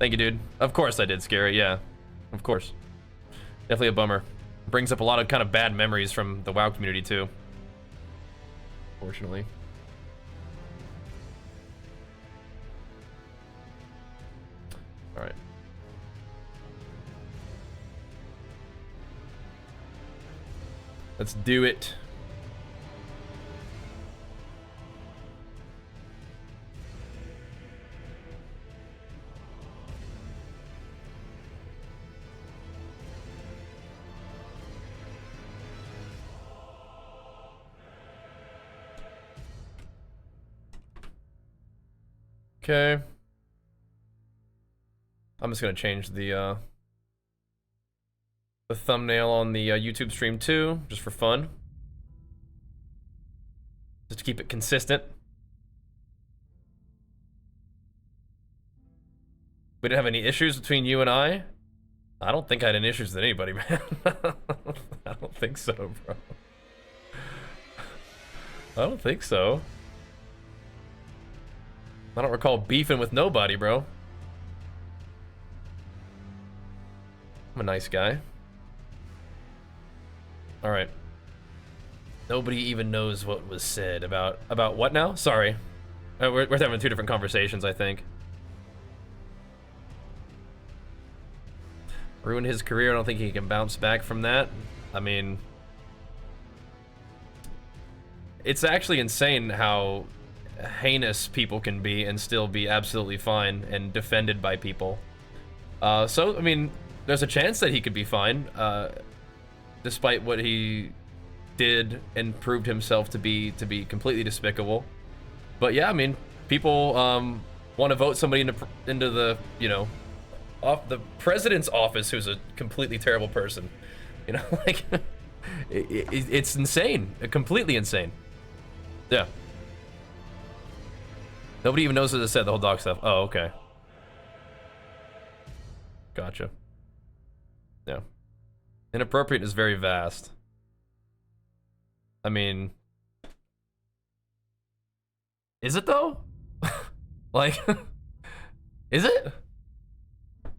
Thank you, dude. Of course I did, Scary, yeah. Of course. Definitely a bummer. Brings up a lot of kind of bad memories from the WoW community, too. Fortunately. Alright. Let's do it. Okay. I'm just gonna change the thumbnail on the YouTube stream too, just for fun. Just to keep it consistent. We didn't have any issues between you and I? I don't think I had any issues with anybody, man. I don't think so, bro. I don't think so. I don't recall beefing with nobody, bro. I'm a nice guy. Alright. Nobody even knows what was said about what now? Sorry. We're having two different conversations, I think. Ruined his career, I don't think he can bounce back from that. I mean... It's actually insane how heinous people can be and still be absolutely fine and defended by people. So, I mean, there's a chance that he could be fine, despite what he did and proved himself to be completely despicable. But yeah, I mean, people want to vote somebody into the, you know, off the president's office who's a completely terrible person. You know, like, it's insane, completely insane. Yeah. Nobody even knows what it said, the whole dog stuff. Oh, okay. Gotcha. Yeah. Inappropriate is very vast. I mean... Is it though? Like... Is it?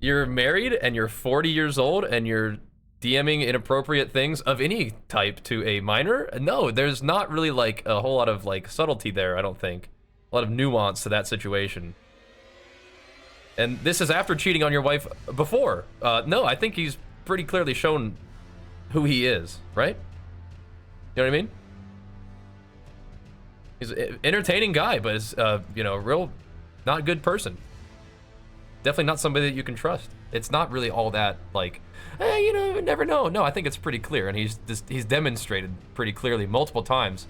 You're married and you're 40 years old and you're DMing inappropriate things of any type to a minor? No, there's not really like a whole lot of like subtlety there, I don't think. A lot of nuance to that situation. And this is after cheating on your wife before. No, I think he's pretty clearly shown who he is, right? You know what I mean? He's an entertaining guy, but is, you know, real not good person. Definitely not somebody that you can trust. It's not really all that, like, hey, you know, you never know. No, I think it's pretty clear, and he's demonstrated pretty clearly multiple times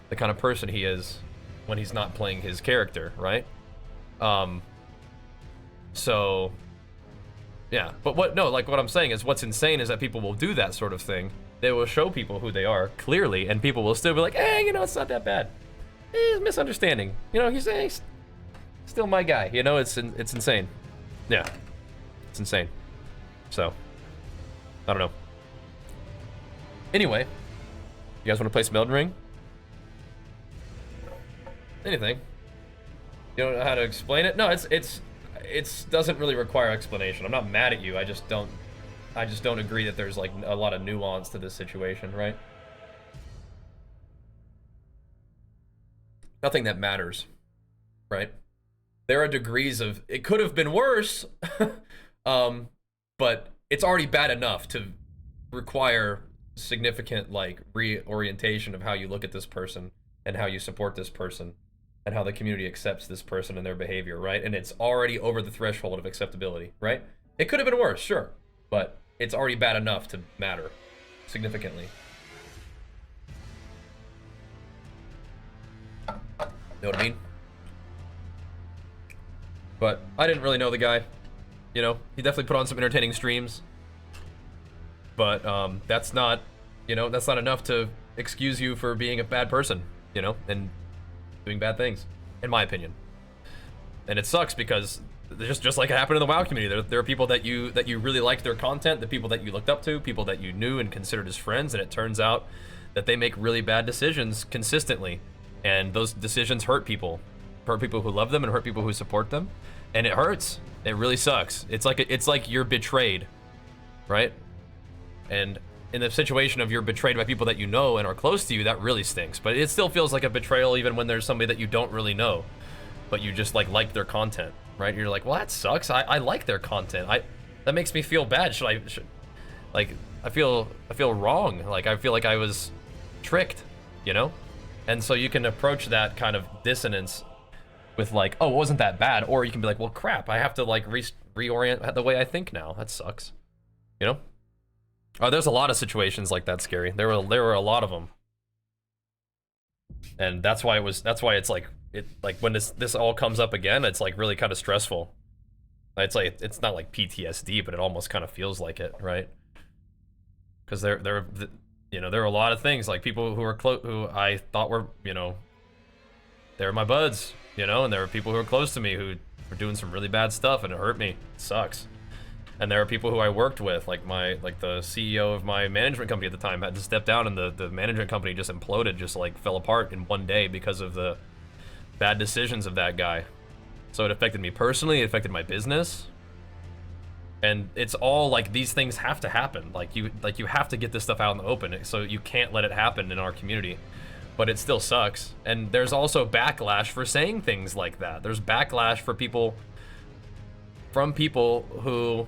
the kind of person he is when he's not playing his character, right? So, yeah. But what I'm saying is what's insane is that people will do that sort of thing. They will show people who they are, clearly, and people will still be like, hey, you know, it's not that bad. It's a misunderstanding. You know, he's still my guy. You know, it's insane. Yeah. It's insane. So, I don't know. Anyway, you guys want to play some Elden Ring? Anything. You don't know how to explain it? No, it doesn't really require explanation. I'm not mad at you. I just don't agree that there's like a lot of nuance to this situation, right? Nothing that matters, right? There are degrees of it could have been worse, but it's already bad enough to require significant like reorientation of how you look at this person and how you support this person and how the community accepts this person and their behavior, right? And it's already over the threshold of acceptability, right? It could have been worse, sure, but it's already bad enough to matter significantly. Know what I mean? But I didn't really know the guy. You know, he definitely put on some entertaining streams. But that's not, you know, that's not enough to excuse you for being a bad person, you know, and doing bad things, in my opinion. And it sucks because just like it happened in the WoW community, there are people that you really liked their content, the people that you looked up to, people that you knew and considered as friends, and it turns out that they make really bad decisions consistently, and those decisions hurt people who love them and hurt people who support them. And it hurts. It really sucks. It's like you're betrayed, right? And in the situation of you're betrayed by people that you know and are close to you, that really stinks. But it still feels like a betrayal even when there's somebody that you don't really know, but you just like their content, right? You're like, well, that sucks. I like their content. That makes me feel bad. Like I feel wrong. Like I feel like I was tricked, you know? And so you can approach that kind of dissonance with like, oh, it wasn't that bad, or you can be like, well, crap, I have to like reorient the way I think now. That sucks, you know? Oh, there's a lot of situations like that, Scary. There were a lot of them, and that's why it's like when this all comes up again, it's like really kind of stressful. It's like it's not like PTSD, but it almost kind of feels like it, right? Because there are a lot of things like people who are who I thought were, you know, they're my buds, you know, and there are people who are close to me who are doing some really bad stuff, and it hurt me. It sucks. And there are people who I worked with, like the CEO of my management company at the time had to step down, and the management company just imploded, just like fell apart in one day because of the bad decisions of that guy. So it affected me personally, it affected my business. And it's all like these things have to happen. Like you have to get this stuff out in the open, so you can't let it happen in our community. But it still sucks. And there's also backlash for saying things like that. There's backlash for people, from people who,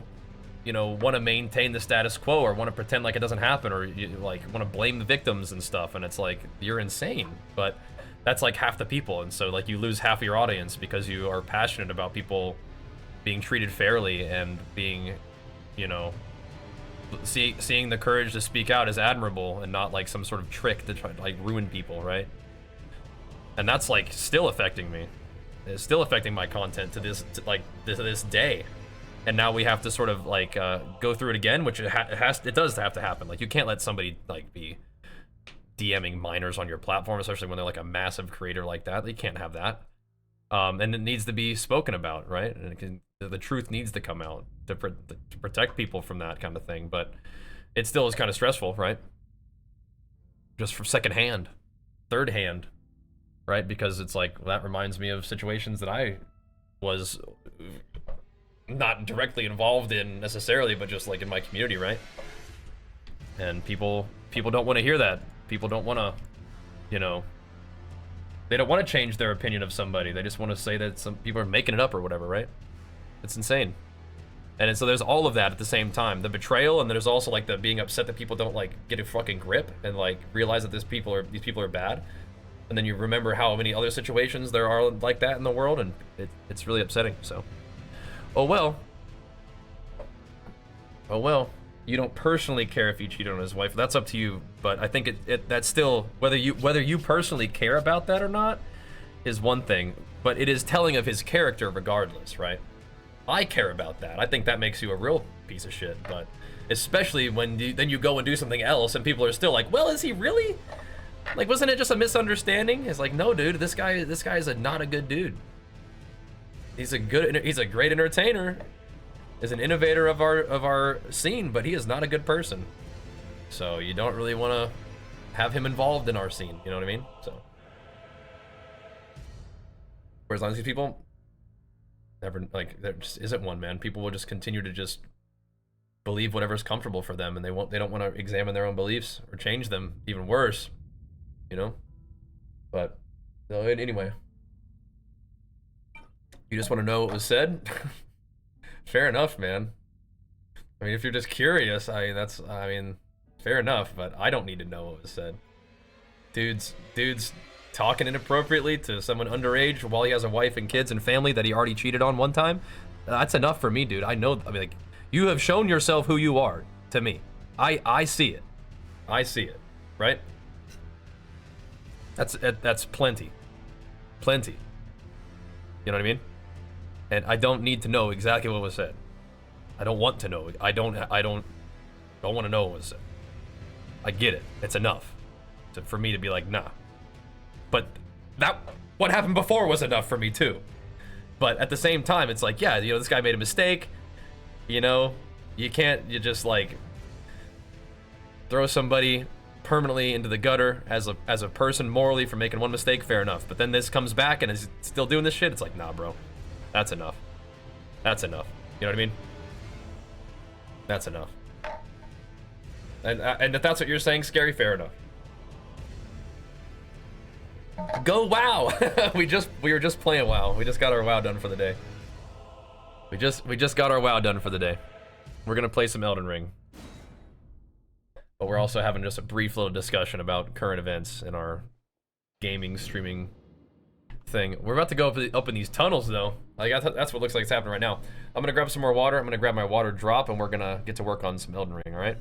you know, want to maintain the status quo or want to pretend like it doesn't happen, or you like want to blame the victims and stuff. And it's like, you're insane. But that's like half the people. And so like you lose half of your audience because you are passionate about people being treated fairly and being, you know, seeing the courage to speak out as admirable and not like some sort of trick to try to like ruin people, right? And that's like still affecting me. It's still affecting my content to this day. And now we have to sort of like go through it again, which it does have to happen. Like you can't let somebody like be DMing minors on your platform, especially when they're like a massive creator like that. They can't have that. And it needs to be spoken about, right? And the truth needs to come out to protect people from that kind of thing. But it still is kind of stressful, right? Just from secondhand, third hand, right? Because it's like, that reminds me of situations that I was not directly involved in necessarily, but just like in my community, right? And people don't want to hear that. People don't want to, you know, they don't want to change their opinion of somebody. They just want to say that some people are making it up or whatever, right? It's insane. And so there's all of that at the same time. The betrayal, and there's also like the being upset that people don't like get a fucking grip and like realize that these people are bad. And then you remember how many other situations there are like that in the world, and it's really upsetting. So, oh well. Oh well. You don't personally care if he cheated on his wife. That's up to you. But I think that's still, whether you personally care about that or not is one thing. But it is telling of his character regardless, right? I care about that. I think that makes you a real piece of shit. But especially when you go and do something else and people are still like, well, is he really? Like, wasn't it just a misunderstanding? It's like, no, dude, this guy is not a good dude. He's a great entertainer. Is an innovator of our scene, but he is not a good person. So you don't really want to have him involved in our scene. You know what I mean? So, whereas as long as these people never, like, there just isn't one, man. People will just continue to just believe whatever's comfortable for them, and they don't want to examine their own beliefs or change them. Even worse, you know. But no, anyway, you just want to know what was said. Fair enough, man. I mean, if you're just curious, I mean, fair enough, but I don't need to know what was said. Dude's talking inappropriately to someone underage while he has a wife and kids and family that he already cheated on one time. That's enough for me, dude. I know, I mean, like, you have shown yourself who you are to me. I see it. I see it, right? That's plenty. Plenty. You know what I mean? And I don't need to know exactly what was said. I don't want to know. I don't want to know what was said. I get it. It's enough for me to be like, nah. But what happened before was enough for me too. But at the same time, it's like, yeah, you know, this guy made a mistake. You know, you just like throw somebody permanently into the gutter as a person morally for making one mistake. Fair enough. But then this comes back and is still doing this shit. It's like, nah, bro. That's enough. That's enough. You know what I mean? That's enough. And if that's what you're saying, Scary, fair enough. Go WoW! we were just playing WoW. We just got our WoW done for the day. We just got our WoW done for the day. We're gonna play some Elden Ring. But we're also having just a brief little discussion about current events in our gaming streaming thing. We're about to go up in these tunnels though. Like that's what looks like it's happening right now. I'm gonna grab some more water. I'm gonna grab my water drop and we're gonna get to work on some Elden Ring, alright?